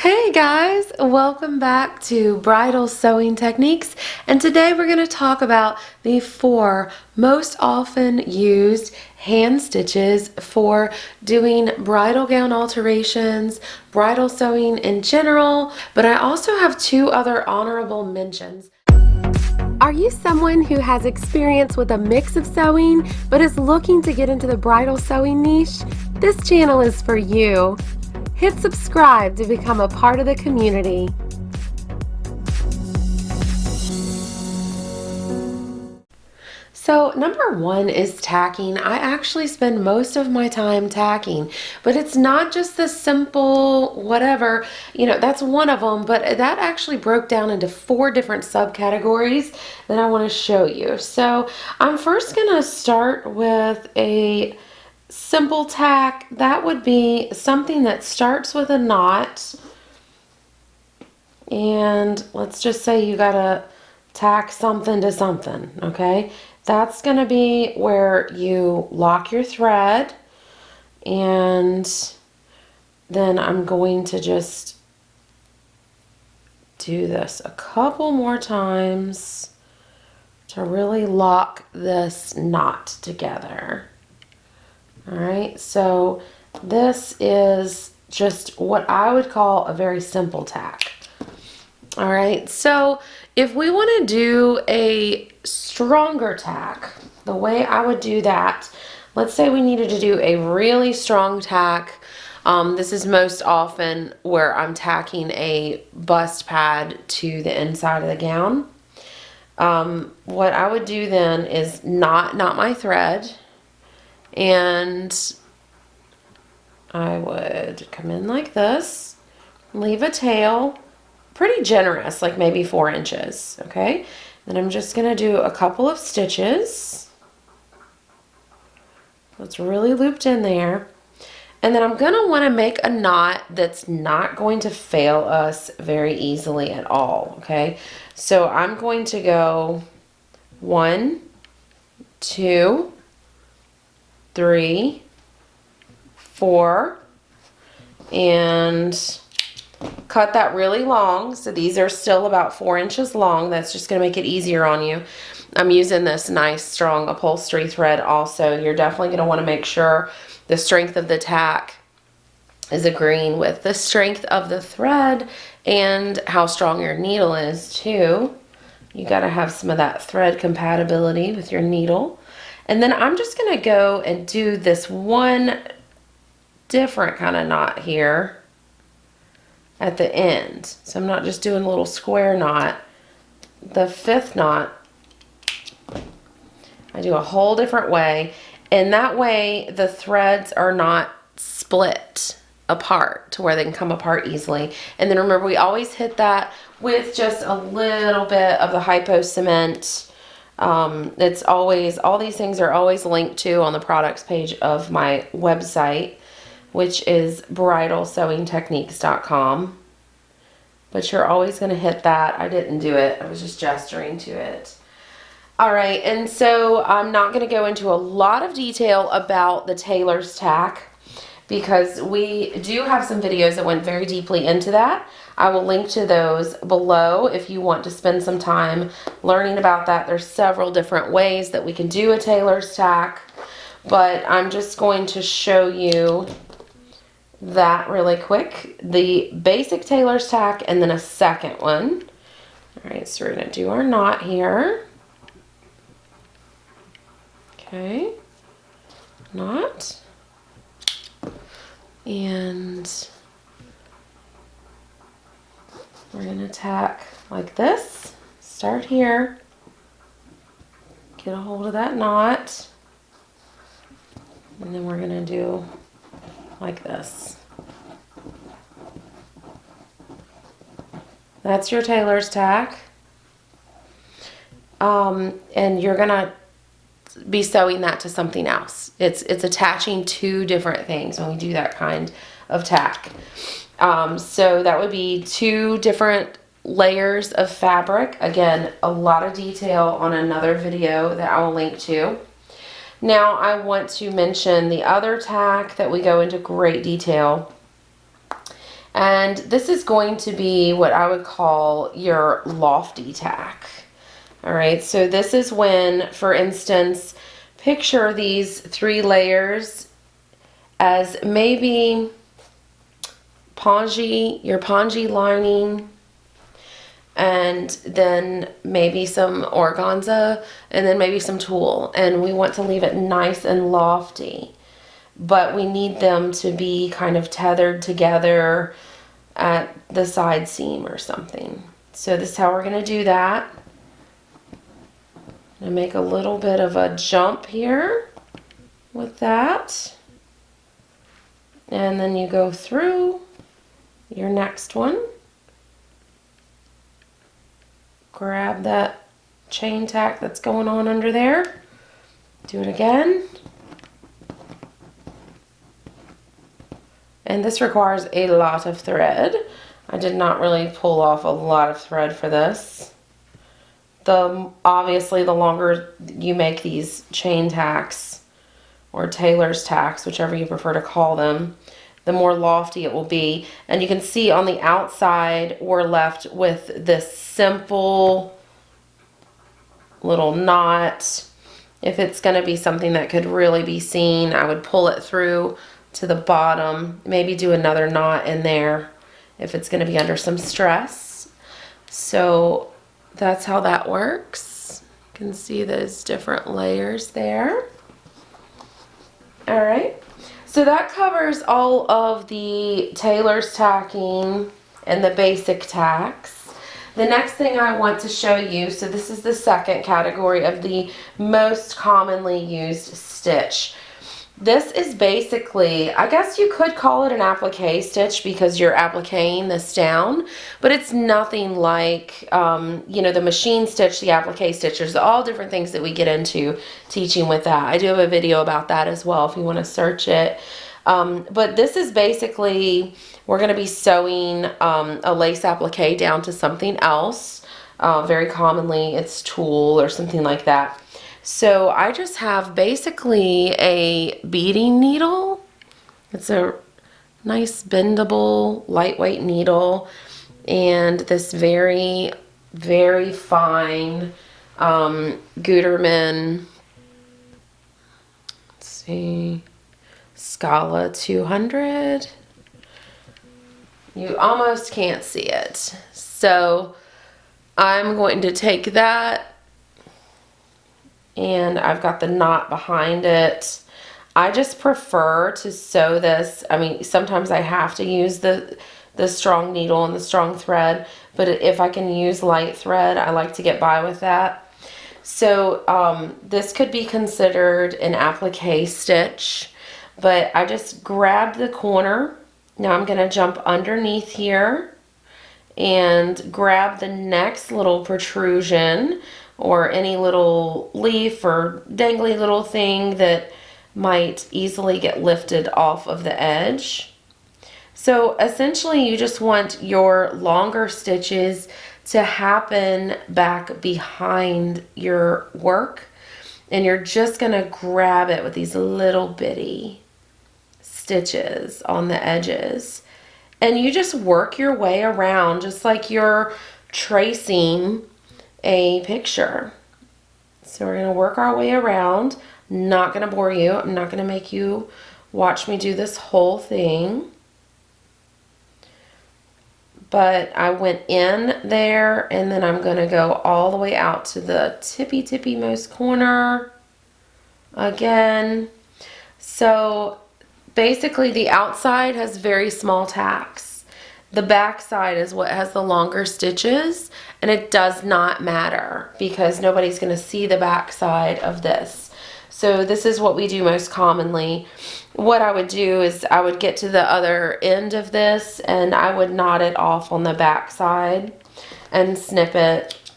Hey guys, welcome back to Bridal Sewing Techniques, and today we're going to talk about the 4 most often used hand stitches for doing bridal gown alterations, bridal sewing in general, but I also have 2 other honorable mentions. Are you someone who has experience with a mix of sewing but is looking to get into the bridal sewing niche? This channel is for you. Hit subscribe to become a part of the community. So number 1 is tacking. I actually spend most of my time tacking, but it's not just the simple whatever, that's one of them, but that actually broke down into 4 different subcategories that I want to show you. So I'm first going to start with a simple tack. That would be something that starts with a knot, and let's just say you gotta tack something to something, okay? That's gonna be where you lock your thread, and then I'm going to just do this a couple more times to really lock this knot together. All right, so this is just what I would call a very simple tack. All right, so if we want to do a stronger tack, the way I would do that, let's say we needed to do a really strong tack. This is most often where I'm tacking a bust pad to the inside of the gown. What I would do then is knot my thread, and I would come in like this, leave a tail, pretty generous, like maybe 4 inches, okay? Then I'm just gonna do a couple of stitches. That's really looped in there. And then I'm gonna wanna make a knot that's not going to fail us very easily at all, okay? So I'm going to go 1, 2, 3, 4, and cut that really long. So these are still about 4 inches long. That's just going to make it easier on you. I'm using this nice strong upholstery thread also. You're definitely going to want to make sure the strength of the tack is agreeing with the strength of the thread and how strong your needle is too. You got to have some of that thread compatibility with your needle. And then I'm just going to go and do this one different kind of knot here at the end. So I'm not just doing a little square knot. The 5th knot, I do a whole different way. And that way the threads are not split apart to where they can come apart easily. And then remember, we always hit that with just a little bit of the hypo cement. It's always, all these things are always linked to on the products page of my website, which is bridalsewingtechniques.com. But you're always going to hit that. I didn't do it. I was just gesturing to it. All right, and so I'm not going to go into a lot of detail about the Tailor's tack because we do have some videos that went very deeply into that. I will link to those below if you want to spend some time learning about that. There's several different ways that we can do a Tailor's tack, but I'm just going to show you that really quick. The basic Tailor's tack and then a second one. All right, so we're going to do our knot here. Okay, knot. And we're going to tack like this. Start here. Get a hold of that knot. And then we're going to do like this. That's your Tailor's tack. And you're going to be sewing that to something else. It's attaching 2 different things when we do that kind of tack. So that would be 2 different layers of fabric. Again, a lot of detail on another video that I will link to. Now I want to mention the other tack that we go into great detail, And this is going to be what I would call your lofty tack. All right, so this is when, for instance, picture these 3 layers as maybe your pongee lining, and then maybe some organza, and then maybe some tulle. And we want to leave it nice and lofty, but we need them to be kind of tethered together at the side seam or something. So this is how we're going to do that. I'm going to make a little bit of a jump here with that. And then you go through your next one. Grab that chain tack that's going on under there. Do it again. And this requires a lot of thread. I did not really pull off a lot of thread for this. Obviously, the longer you make these chain tacks, or Tailor's tacks, whichever you prefer to call them, the more lofty it will be. And you can see on the outside, we're left with this simple little knot. If it's going to be something that could really be seen, I would pull it through to the bottom, maybe do another knot in there if it's going to be under some stress. So that's how that works. You can see those different layers there. All right, so that covers all of the Tailor's tacking and the basic tacks. The next thing I want to show you, so this is the second category of the most commonly used stitch. This is basically, I guess you could call it an applique stitch because you're appliquing this down, but it's nothing like, you know, the machine stitch, the applique stitch. There's all different things that we get into teaching with that. I do have a video about that as well if you want to search it. But this is basically, we're going to be sewing a lace applique down to something else. Very commonly it's tulle or something like that. So I just have basically a beading needle. It's a nice bendable, lightweight needle, and this very, very fine Gutermann, let's see, Scala 200. You almost can't see it. So I'm going to take that, and I've got the knot behind it. I just prefer to sew this. I mean, sometimes I have to use the strong needle and the strong thread, but if I can use light thread, I like to get by with that. So this could be considered an applique stitch, but I just grabbed the corner. Now I'm going to jump underneath here and grab the next little protrusion, or any little leaf or dangly little thing that might easily get lifted off of the edge. So essentially you just want your longer stitches to happen back behind your work, and you're just going to grab it with these little bitty stitches on the edges, and you just work your way around just like you're tracing a picture. So we're going to work our way around. Not going to bore you. I'm not going to make you watch me do this whole thing. But I went in there, and then I'm going to go all the way out to the tippy most corner again. So basically the outside has very small tacks. The back side is what has the longer stitches, and it does not matter because nobody's going to see the back side of this. So this is what we do most commonly. What I would do is I would get to the other end of this, and I would knot it off on the back side and snip it.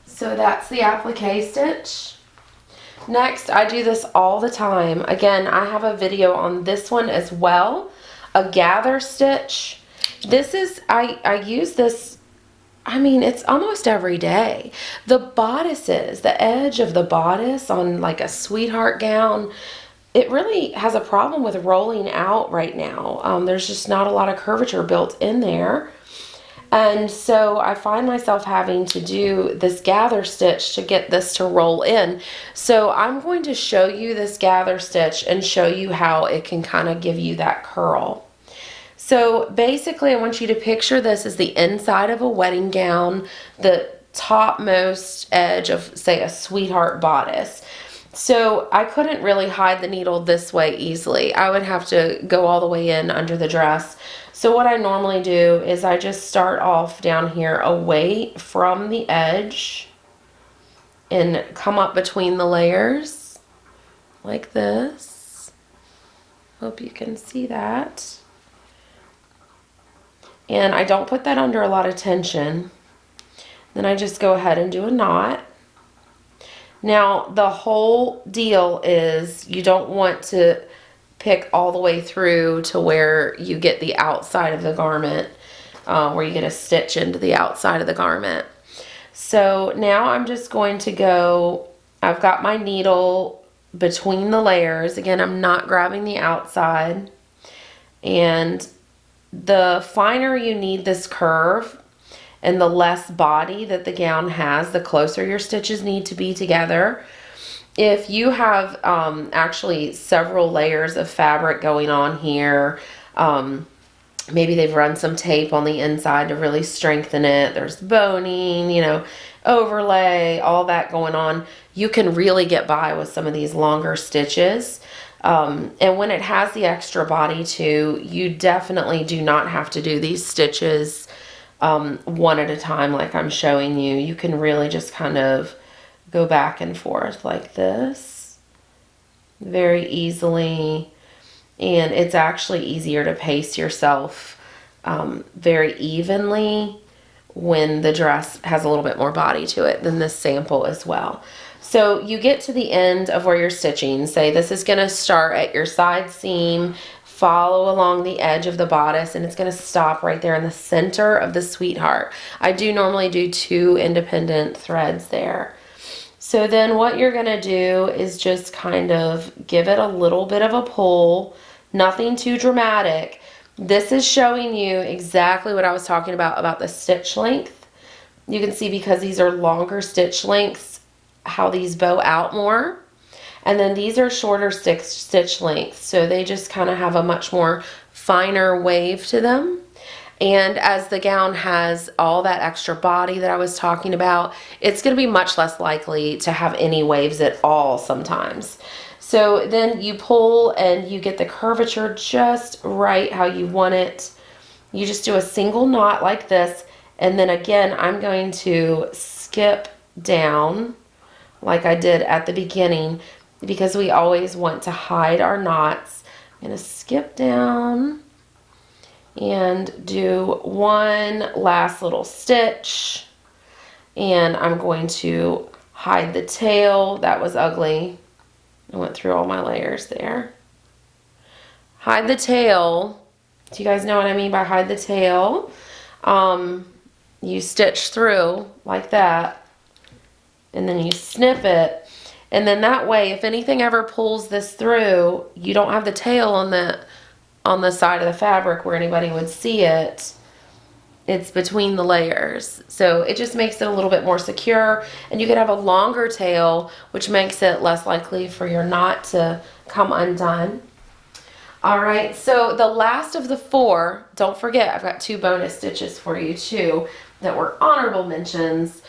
So that's the applique stitch. Next, I do this all the time. Again, I have a video on this one as well. A gather stitch. This is, I use this, I mean, it's almost every day. The bodices, the edge of the bodice on like a sweetheart gown, it really has a problem with rolling out right now. There's just not a lot of curvature built in there. And so I find myself having to do this gather stitch to get this to roll in. So I'm going to show you this gather stitch and show you how it can kind of give you that curl. So basically I want you to picture this as the inside of a wedding gown, the topmost edge of, say, a sweetheart bodice. So I couldn't really hide the needle this way easily. I would have to go all the way in under the dress. So what I normally do is I just start off down here away from the edge and come up between the layers like this. Hope you can see that. And I don't put that under a lot of tension. Then I just go ahead and do a knot. Now the whole deal is you don't want to pick all the way through to where you get the outside of the garment, where you get a stitch into the outside of the garment. So now I'm just going to go, I've got my needle between the layers. Again, I'm not grabbing the outside. And the finer you need this curve and the less body that the gown has, the closer your stitches need to be together. If you have actually several layers of fabric going on here, maybe they've run some tape on the inside to really strengthen it. There's boning, you know, overlay, all that going on. You can really get by with some of these longer stitches. And when it has the extra body too, you definitely do not have to do these stitches one at a time like I'm showing you. You can really just kind of go back and forth like this very easily, and it's actually easier to pace yourself very evenly when the dress has a little bit more body to it than this sample as well. So you get to the end of where you're stitching. Say this is going to start at your side seam, follow along the edge of the bodice, and it's going to stop right there in the center of the sweetheart. I do normally do 2 independent threads there. So then what you're going to do is just kind of give it a little bit of a pull, nothing too dramatic. This is showing you exactly what I was talking about the stitch length. You can see because these are longer stitch lengths, how these bow out more. And then these are shorter stitch lengths, so they just kind of have a much more finer wave to them. And as the gown has all that extra body that I was talking about, it's going to be much less likely to have any waves at all sometimes. So then you pull and you get the curvature just right how you want it. You just do a single knot like this, and then again I'm going to skip down like I did at the beginning because we always want to hide our knots. I'm going to skip down and do one last little stitch, and I'm going to hide the tail. That was ugly. I went through all my layers there. Hide the tail. Do you guys know what I mean by hide the tail? You stitch through like that, and then you snip it, and then that way if anything ever pulls this through, you don't have the tail on the side of the fabric where anybody would see it. It's between the layers, so it just makes it a little bit more secure, and you could have a longer tail, which makes it less likely for your knot to come undone. All right, so the last of the 4, don't forget I've got 2 bonus stitches for you too that were honorable mentions.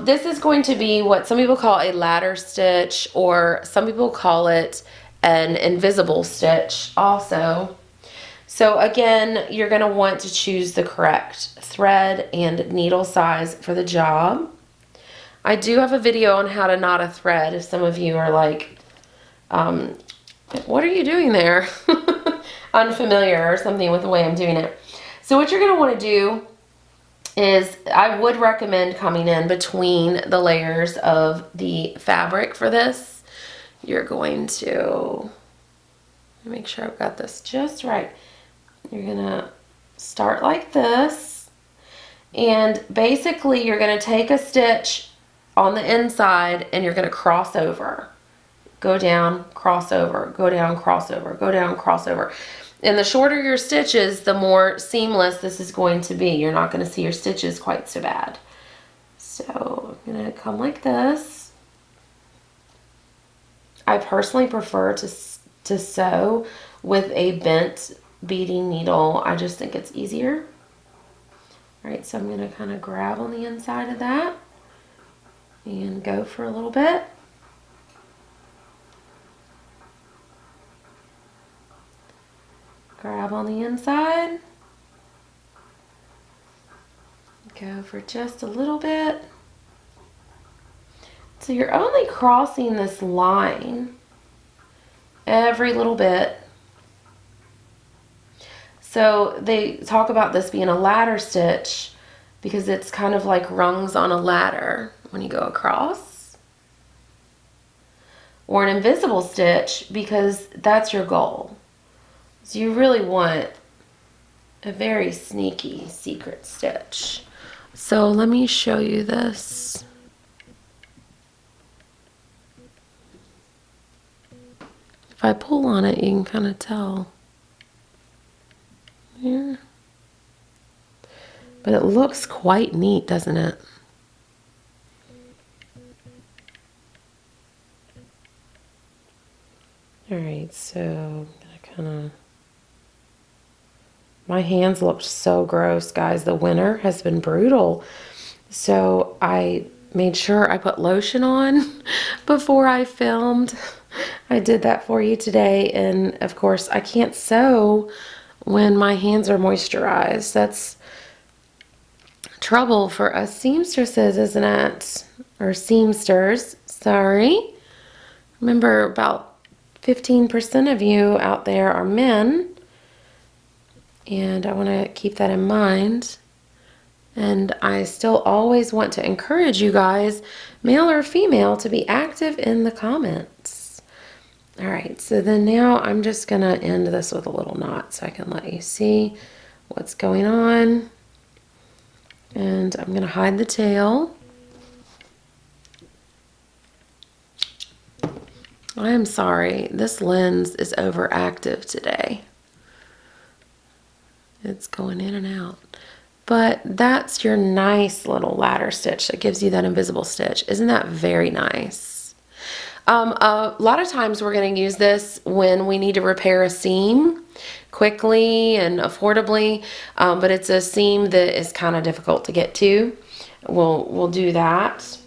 This is going to be what some people call a ladder stitch, or some people call it an invisible stitch also. So again, you're going to want to choose the correct thread and needle size for the job. I do have a video on how to knot a thread if some of you are like, what are you doing there? Unfamiliar or something with the way I'm doing it. So what you're going to want to do is, I would recommend coming in between the layers of the fabric for this. You're going to make sure I've got this just right. You're gonna start like this, and basically you're gonna take a stitch on the inside and you're gonna cross over go down, cross over, go down, cross over, go down, cross over. And the shorter your stitches, the more seamless this is going to be. You're not going to see your stitches quite so bad. So I'm going to come like this. I personally prefer to sew with a bent beading needle. I just think it's easier. All right, so I'm going to kind of grab on the inside of that and go for a little bit. Grab on the inside, go for just a little bit. So you're only crossing this line every little bit. So they talk about this being a ladder stitch because it's kind of like rungs on a ladder when you go across. Or an invisible stitch because that's your goal. So you really want a very sneaky secret stitch. So let me show you this. If I pull on it, you can kind of tell. There. But it looks quite neat, doesn't it? Alright, so I'm gonna kind of... My hands looked so gross, guys. The winter has been brutal. So I made sure I put lotion on before I filmed. I did that for you today. And of course, I can't sew when my hands are moisturized. That's trouble for us seamstresses, isn't it? Or seamsters, sorry. Remember, about 15% of you out there are men. And I want to keep that in mind. And I still always want to encourage you guys, male or female, to be active in the comments. All right, so then now I'm just going to end this with a little knot so I can let you see what's going on. And I'm going to hide the tail. I am sorry, this lens is overactive today. It's going in and out. But that's your nice little ladder stitch that gives you that invisible stitch. Isn't that very nice? A lot of times we're going to use this when we need to repair a seam quickly and affordably, but it's a seam that is kind of difficult to get to. We'll do that.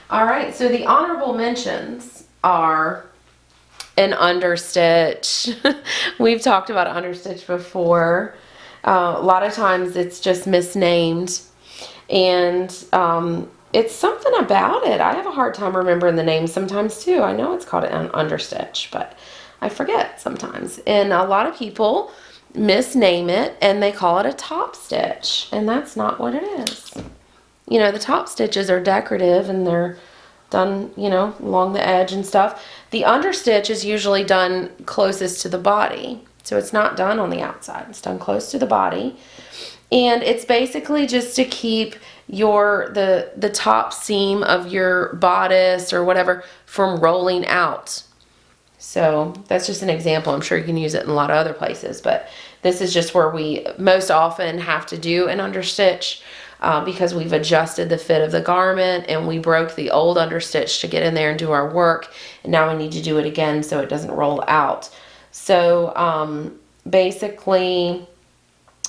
All right, so the honorable mentions are an understitch. We've talked about understitch before. A lot of times it's just misnamed, and it's something about it. I have a hard time remembering the name sometimes too. I know it's called an understitch, but I forget sometimes. And a lot of people misname it and they call it a top stitch, and that's not what it is. You know, the top stitches are decorative and they're done, you know, along the edge and stuff. The understitch is usually done closest to the body. So it's not done on the outside. It's done close to the body. And it's basically just to keep the top seam of your bodice or whatever from rolling out. So that's just an example. I'm sure you can use it in a lot of other places, but this is just where we most often have to do an understitch because we've adjusted the fit of the garment and we broke the old understitch to get in there and do our work. And now we need to do it again so it doesn't roll out. So basically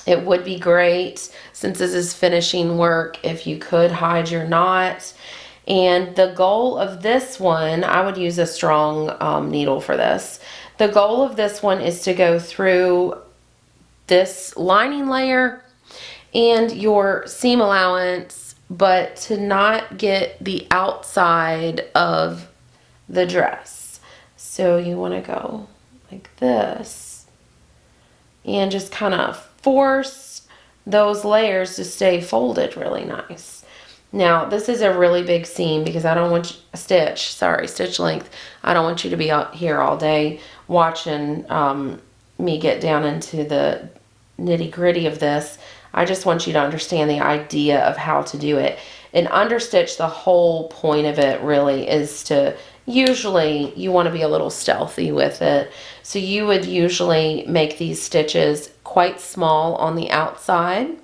it would be great, since this is finishing work, if you could hide your knot. And the goal of this one, I would use a strong needle for this. The goal of this one is to go through this lining layer and your seam allowance, but to not get the outside of the dress. So you want to go like this and just kind of force those layers to stay folded really nice. Now this is a really big seam because I don't want stitch length. I don't want you to be out here all day watching me get down into the nitty gritty of this. I just want you to understand the idea of how to do it. And understitch, the whole point of it really is to, usually you want to be a little stealthy with it. So you would usually make these stitches quite small on the outside.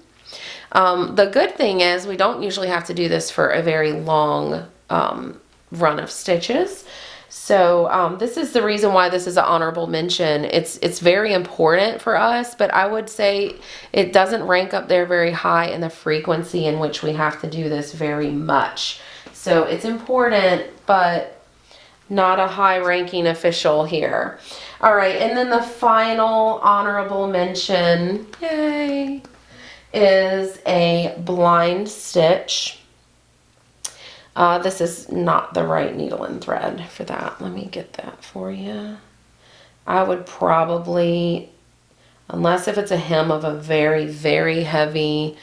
The good thing is we don't usually have to do this for a very long run of stitches. So this is the reason why this is an honorable mention. It's very important for us, but I would say it doesn't rank up there very high in the frequency in which we have to do this very much. So it's important, but not a high ranking official here. All right, and then the final honorable mention, yay, is a blind stitch. This is not the right needle and thread for that. Let me get that for you. I would probably, unless if it's a hem of a very, very heavy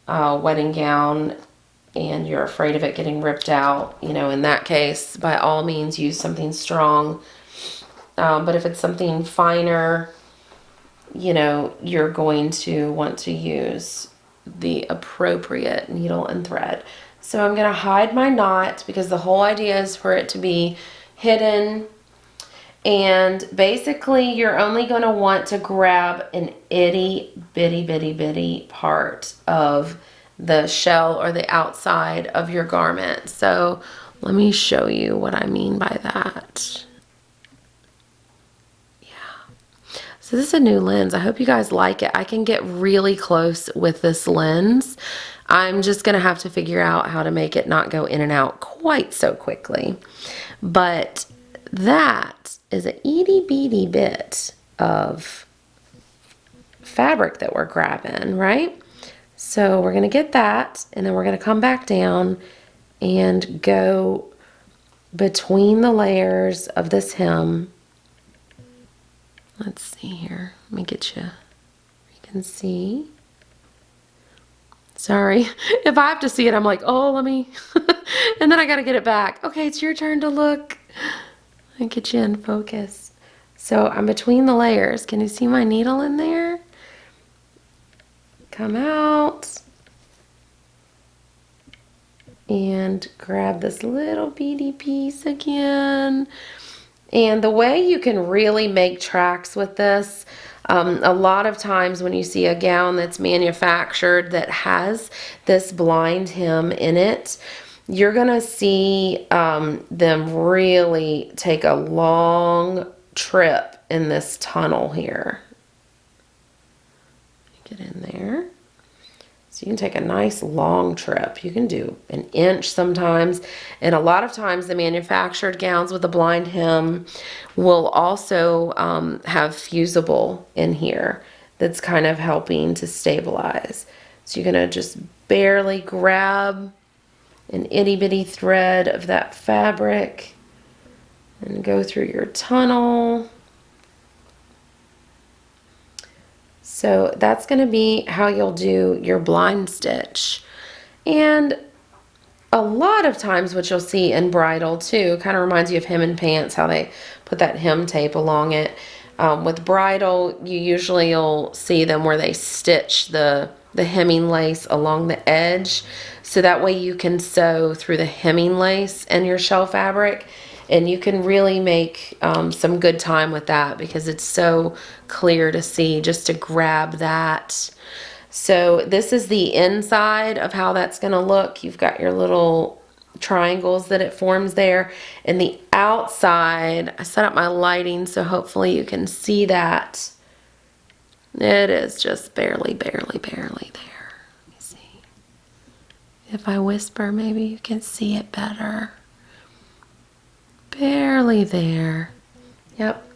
wedding gown and you're afraid of it getting ripped out, you know, in that case, by all means, use something strong. But if it's something finer, you know, you're going to want to use the appropriate needle and thread. So I'm going to hide my knot because the whole idea is for it to be hidden. And basically you're only going to want to grab an itty bitty bitty bitty part of the shell or the outside of your garment. So let me show you what I mean by that. So this is a new lens. I hope you guys like it. I can get really close with this lens. I'm just gonna have to figure out how to make it not go in and out quite so quickly. But that is an itty bitty bit of fabric that we're grabbing, right? So we're gonna get that, and then we're gonna come back down and go between the layers of this hem. Let's see here. Let me get you. You can see. Sorry. If I have to see it, I'm like, oh, let me. And then I got to get it back. Okay, it's your turn to look. Let me get you in focus. So I'm between the layers. Can you see my needle in there? Come out. And grab this little beady piece again. And the way you can really make tracks with this, a lot of times when you see a gown that's manufactured that has this blind hem in it, you're gonna see them really take a long trip in this tunnel here. Get in there. So you can take a nice long trip. You can do an inch sometimes. And a lot of times the manufactured gowns with a blind hem will also have fusible in here that's kind of helping to stabilize. So you're gonna just barely grab an itty bitty thread of that fabric and go through your tunnel. So that's going to be how you'll do your blind stitch. And a lot of times what you'll see in bridal too, kind of reminds you of hem and pants, how they put that hem tape along it. With bridal, you'll see them where they stitch the hemming lace along the edge. So that way you can sew through the hemming lace in your shell fabric. And you can really make some good time with that because it's so clear to see just to grab that. So this is the inside of how that's going to look. You've got your little triangles that it forms there. And the outside, I set up my lighting so hopefully you can see that. It is just barely, barely, barely there. Let me see. If I whisper, maybe you can see it better. Barely there. Yep.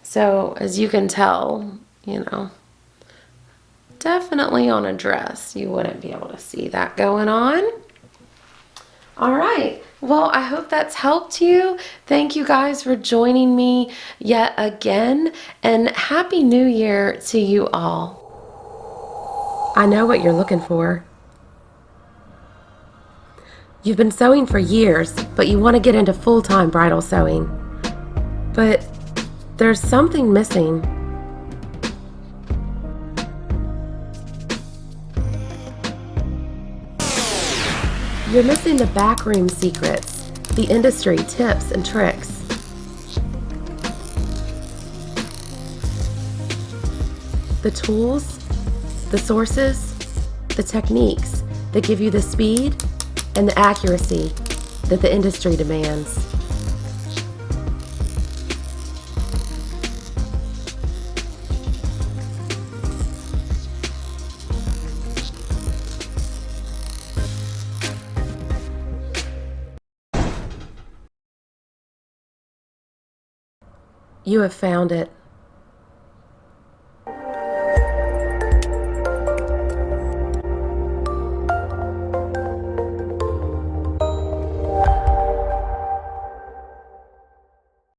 So as you can tell, you know, definitely on a dress, you wouldn't be able to see that going on. All right. Well, I hope that's helped you. Thank you guys for joining me yet again, and Happy New Year to you all. I know what you're looking for. You've been sewing for years, but you want to get into full-time bridal sewing. But there's something missing. You're missing the backroom secrets, the industry tips and tricks, the tools, the sources, the techniques that give you the speed and the accuracy that the industry demands. You have found it.